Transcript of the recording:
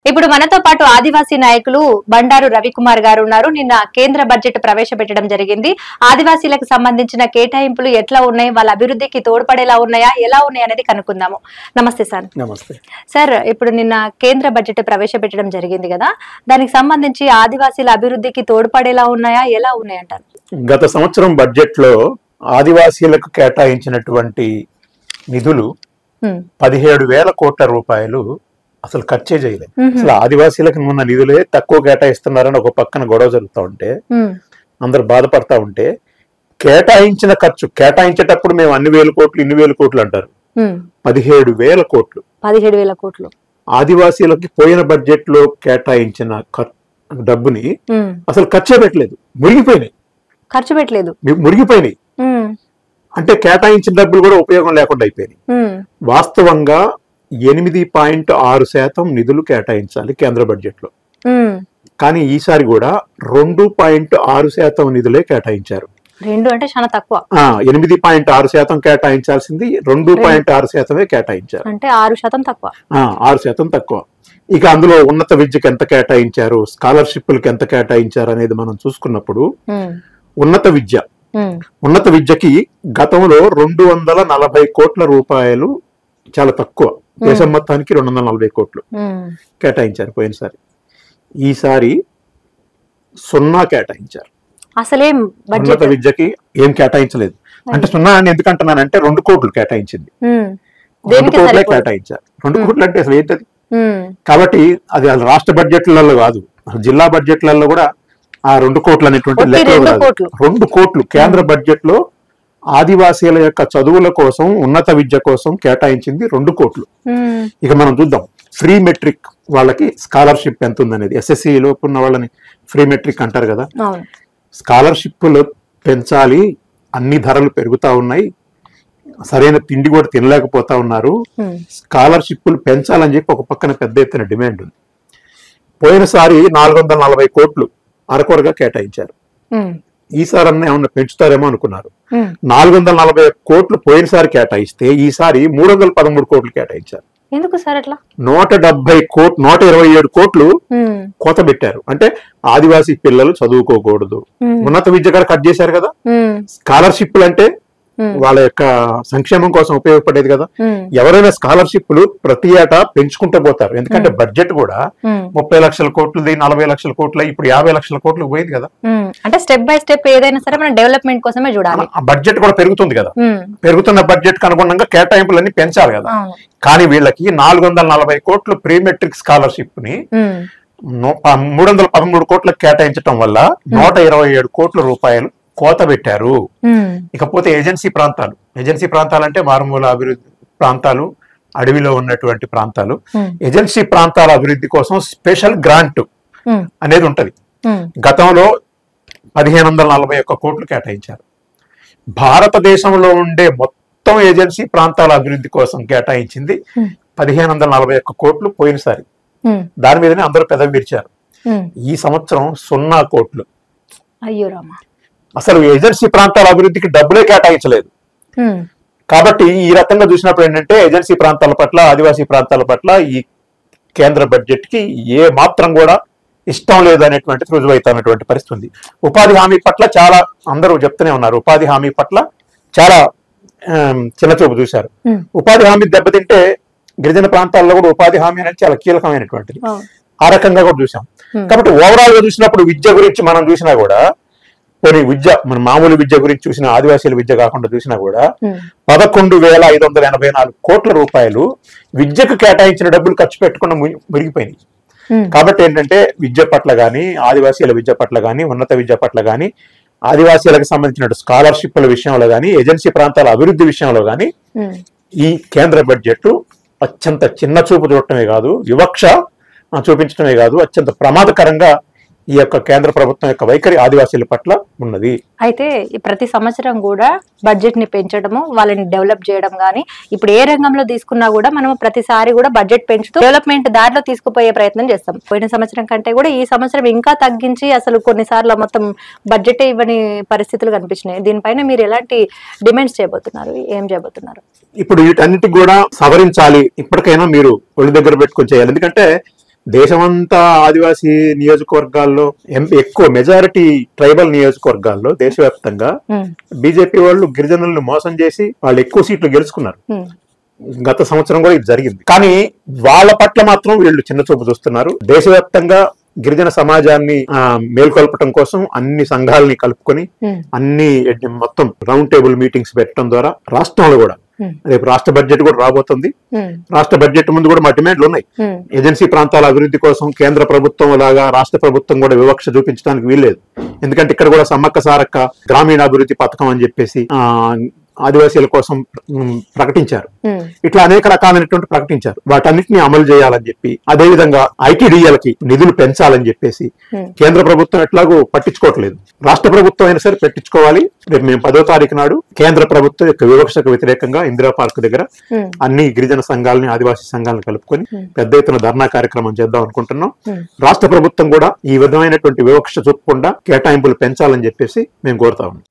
ఇప్పుడు మనతో పాటు ఆదివాసీ నాయకులు బండారు రవికుమార్ గారు ఉన్నారు. నిన్న కేంద్ర బడ్జెట్ ప్రవేశపెట్టడం జరిగింది. ఆదివాసీలకు సంబంధించిన కేటాయింపులు ఎట్లా ఉన్నాయి, వాళ్ళ అభివృద్ధికి తోడ్పడేలా ఉన్నాయా, ఎలా ఉన్నాయి అనేది కనుక్కుందాము. నమస్తే సార్. నమస్తే సార్. ఇప్పుడు నిన్న కేంద్ర బడ్జెట్ ప్రవేశపెట్టడం జరిగింది కదా, దానికి సంబంధించి ఆదివాసీల అభివృద్ధికి తోడ్పడేలా ఉన్నాయా, ఎలా ఉన్నాయి అంటారు? గత సంవత్సరం బడ్జెట్ లో ఆదివాసీలకు కేటాయించినటువంటి నిధులు 17,000 కోట్ల రూపాయలు అసలు ఖర్చే చేయలేదు. అసలు ఆదివాసీలకు ఉన్న నిధులే తక్కువ కేటాయిస్తున్నారని ఒక పక్కన గొడవ జరుగుతూ ఉంటే అందరు బాధపడతా ఉంటే, కేటాయించిన ఖర్చు కేటాయించేటప్పుడు మేము అన్ని వేల కోట్లు ఇన్ని వేల కోట్లు అంటారు. 17,000 కోట్లు 17,000 కోట్లు ఆదివాసీలకి పోయిన బడ్జెట్ లో కేటాయించిన డబ్బుని అసలు ఖర్చే పెట్టలేదు, ఖర్చు పెట్టలేదు, మురిగిపోయినాయి. అంటే కేటాయించిన డబ్బులు కూడా ఉపయోగం లేకుండా అయిపోయినాయి. వాస్తవంగా 8.6% నిధులు కేటాయించాలి కేంద్ర బడ్జెట్ లో, కానీ ఈసారి కూడా 2.6% నిధులే కేటాయించారు. 2 అంటే చాలా తక్కువ. 8.6% కేటాయించాల్సింది 2.6% కేటాయించారు, అంటే 6% తక్కువ. 6% తక్కువ. ఇక అందులో ఉన్నత విద్యకు ఎంత కేటాయించారు, స్కాలర్షిప్లకి ఎంత కేటాయించారు అనేది మనం చూసుకున్నప్పుడు ఉన్నత విద్యకి గతంలో 240 కోట్ల రూపాయలు చాలా తక్కువ. దేశం మొత్తానికి 240 కోట్లు కేటాయించారు పోయినసారి. ఈసారి 0 కేటాయించారు. అసలేం ఉన్నత విద్యకి ఏం కేటాయించలేదు. అంటే 0 అని ఎందుకంటున్నానంటే 2 కోట్లు కేటాయించింది, 2 కోట్లే కేటాయించారు. 2 కోట్లు అంటే అసలు ఏంటది? కాబట్టి అది రాష్ట్ర బడ్జెట్లలో కాదు, జిల్లా బడ్జెట్లలో కూడా ఆ 2 కోట్లు అనేటువంటి లెక్క. 2 కోట్లు కేంద్ర బడ్జెట్ లో ఆదివాసీల యొక్క చదువుల కోసం, ఉన్నత విద్య కోసం కేటాయించింది 2 కోట్లు. ఇక మనం చూద్దాం ఫ్రీ మెట్రిక్ వాళ్ళకి స్కాలర్షిప్ ఎంత ఉందనేది. ఎస్ఎస్సిలో ఉన్న వాళ్ళని ఫ్రీ మెట్రిక్ అంటారు కదా. స్కాలర్షిప్లు పెంచాలి, అన్ని ధరలు పెరుగుతా ఉన్నాయి, సరైన తిండి కూడా తినలేకపోతా ఉన్నారు, స్కాలర్షిప్లు పెంచాలని చెప్పి ఒక పక్కన పెద్ద ఎత్తున డిమాండ్ ఉంది. పోయినసారి 440 కోట్లు అరకొరగా కేటాయించారు. ఈసారి అన్న ఏమన్నా పెంచుతారేమో అనుకున్నారు. 440 కోట్లు పోయినసారి కేటాయిస్తే ఈసారి 313 కోట్లు కేటాయించారు. ఎందుకు సార్ అట్లా? 127 కోట్లు కోత పెట్టారు. అంటే ఆదివాసీ పిల్లలు చదువుకోకూడదు, ఉన్నత విద్య కూడా కట్ చేశారు కదా. స్కాలర్షిప్లు అంటే వాళ్ళ యొక్క సంక్షేమం కోసం ఉపయోగపడేది కదా. ఎవరైనా స్కాలర్షిప్లు ప్రతి ఏటా పెంచుకుంటూ పోతారు, ఎందుకంటే బడ్జెట్ కూడా 30 లక్షల కోట్లు 40 లక్షల కోట్లు ఇప్పుడు 50 లక్షల కోట్లు పోయింది కదా. అంటే స్టెప్ బై స్టెప్ ఏదైనా సరే మనం డెవలప్మెంట్ కోసమే చూడాలి. బడ్జెట్ కూడా పెరుగుతుంది కదా, పెరుగుతున్న బడ్జెట్ కు అనుగుణంగా కేటాయింపులన్నీ పెంచాలి కదా. కానీ వీళ్ళకి 440 కోట్లు ప్రీ మెట్రిక్ స్కాలర్షిప్ ని 313 కోట్లకు కేటాయించడం వల్ల 127 కోట్ల రూపాయలు కోత పెట్టారు. ఇకపోతే ఏజెన్సీ ప్రాంతాలు అంటే మారుమూల అభివృద్ధి ప్రాంతాలు, అడవిలో ఉన్నటువంటి ప్రాంతాలు. ఏజెన్సీ ప్రాంతాల అభివృద్ధి కోసం స్పెషల్ గ్రాంట్ అనేది ఉంటది. గతంలో 1,541 కోట్లు కేటాయించారు. భారతదేశంలో ఉండే మొత్తం ఏజెన్సీ ప్రాంతాల అభివృద్ధి కోసం కేటాయించింది 1,541 కోట్లు పోయినసారి. దాని మీదనే అందరూ పెదవి విరిచారు. ఈ సంవత్సరం 0 కోట్లు. అయ్యో రామా, అసలు ఏజెన్సీ ప్రాంతాల అభివృద్ధికి డబ్బులే కేటాయించలేదు. కాబట్టి ఈ రకంగా చూసినప్పుడు ఏంటంటే ఏజెన్సీ ప్రాంతాల పట్ల, ఆదివాసీ ప్రాంతాల పట్ల ఈ కేంద్ర బడ్జెట్ కి ఏ మాత్రం కూడా ఇష్టం లేదు అనేటువంటి రుజువైతున్నటువంటి పరిస్థితి ఉంది. ఉపాధి హామీ పట్ల చాలా అందరూ చెప్తూనే ఉన్నారు, ఉపాధి హామీ పట్ల చాలా చిన్నచూపు చూశారు. ఉపాధి హామీ దెబ్బతింటే గిరిజన ప్రాంతాల్లో కూడా ఉపాధి హామీ అనేది చాలా కీలకమైనటువంటిది. ఆ రకంగా కూడా చూసాం. కాబట్టి ఓవరాల్ గా చూసినప్పుడు విద్య గురించి మనం చూసినా కూడా, కొన్ని విద్య మన మామూలు విద్య గురించి చూసిన, ఆదివాసీల విద్య కాకుండా చూసినా కూడా 11,584 కోట్ల రూపాయలు విద్యకు కేటాయించిన డబ్బులు ఖర్చు పెట్టకుండా మురిగిపోయినాయి. కాబట్టి ఏంటంటే విద్య పట్ల గాని, ఆదివాసీల విద్య పట్ల గాని, ఉన్నత విద్య పట్ల గాని, ఆదివాసీలకు సంబంధించిన స్కాలర్షిప్ల విషయంలో గాని, ఏజెన్సీ ప్రాంతాల అభివృద్ధి విషయంలో గాని ఈ కేంద్ర బడ్జెట్ అత్యంత చిన్న చూపు చూడటమే కాదు, వివక్ష చూపించడమే కాదు, అత్యంత ప్రమాదకరంగా ఈ యొక్క కేంద్ర ప్రభుత్వం యొక్క వైఖరి ఆదివాసీల పట్ల ఉన్నది. అయితే ప్రతి సంవత్సరం కూడా బడ్జెట్ ని పెంచడము, వాళ్ళని డెవలప్ చేయడం గానీ, ఇప్పుడు ఏ రంగంలో తీసుకున్నా కూడా మనం ప్రతిసారి కూడా బడ్జెట్ పెంచుతూ డెవలప్మెంట్ దారిలో తీసుకుపోయే ప్రయత్నం చేస్తాం. పోయిన సంవత్సరం కంటే కూడా ఈ సంవత్సరం ఇంకా తగ్గించి అసలు కొన్నిసార్లు మొత్తం బడ్జెట్ ఇవ్వని పరిస్థితులు కనిపించినాయి. దీనిపైన మీరు ఎలాంటి డిమాండ్స్ చేయబోతున్నారు, ఏం చేయబోతున్నారు? ఇప్పుడు వీటన్నిటికి కూడా సవరించాలి, ఇప్పటికైనా మీరు ఒళ్ళు దగ్గర పెట్టుకొని చేయాలి. ఎందుకంటే దేశమంతా ఆదివాసీ నియోజకవర్గాల్లో ఎక్కువ మెజారిటీ ట్రైబల్ నియోజకవర్గాల్లో దేశవ్యాప్తంగా బీజేపీ వాళ్ళు గిరిజనులను మోసం చేసి వాళ్ళు ఎక్కువ సీట్లు గెలుచుకున్నారు. గత సంవత్సరం కూడా ఇది జరిగింది. కానీ వాళ్ళ పట్ల మాత్రం వీళ్ళు చిన్న చూపు చూస్తున్నారు. దేశవ్యాప్తంగా గిరిజన సమాజాన్ని మేల్కొల్పటం కోసం అన్ని సంఘాలని కలుపుకొని అన్ని మొత్తం రౌండ్ టేబుల్ మీటింగ్స్ పెట్టడం ద్వారా రాష్ట్రంలో కూడా రేపు రాష్ట్ర బడ్జెట్ కూడా రాబోతుంది. రాష్ట్ర బడ్జెట్ ముందు కూడా మా డిమాండ్లు ఉన్నాయి. ఏజెన్సీ ప్రాంతాల అభివృద్ధి కోసం కేంద్ర ప్రభుత్వం లాగా రాష్ట్ర ప్రభుత్వం కూడా వివక్ష చూపించడానికి వీల్లేదు. ఎందుకంటే ఇక్కడ కూడా సమ్మక్క సారక్క గ్రామీణాభివృద్ధి పథకం అని చెప్పేసి ఆదివాసీల కోసం ప్రకటించారు. ఇట్లా అనేక రకాలైనటువంటి ప్రకటించారు. వాటన్నిటిని అమలు చేయాలని చెప్పి, అదేవిధంగా ఐటీడీఏలకి నిధులు పెంచాలని చెప్పేసి కేంద్ర ప్రభుత్వం ఎట్లాగో పట్టించుకోవట్లేదు. రాష్ట్ర ప్రభుత్వం అయినా సరే పెట్టించుకోవాలి. రేపు మేము 10వ తారీఖు నాడు కేంద్ర ప్రభుత్వం యొక్క వివక్షకు వ్యతిరేకంగా ఇందిరా పార్క్ దగ్గర అన్ని గిరిజన సంఘాలని ఆదివాసీ సంఘాలను కలుపుకొని పెద్ద ఎత్తున ధర్నా కార్యక్రమం చేద్దాం అనుకుంటున్నాం. రాష్ట్ర ప్రభుత్వం కూడా ఈ విధమైనటువంటి వివక్ష చూపకుండా కేటాయింపులు పెంచాలని చెప్పేసి మేము కోరుతా ఉన్నాం.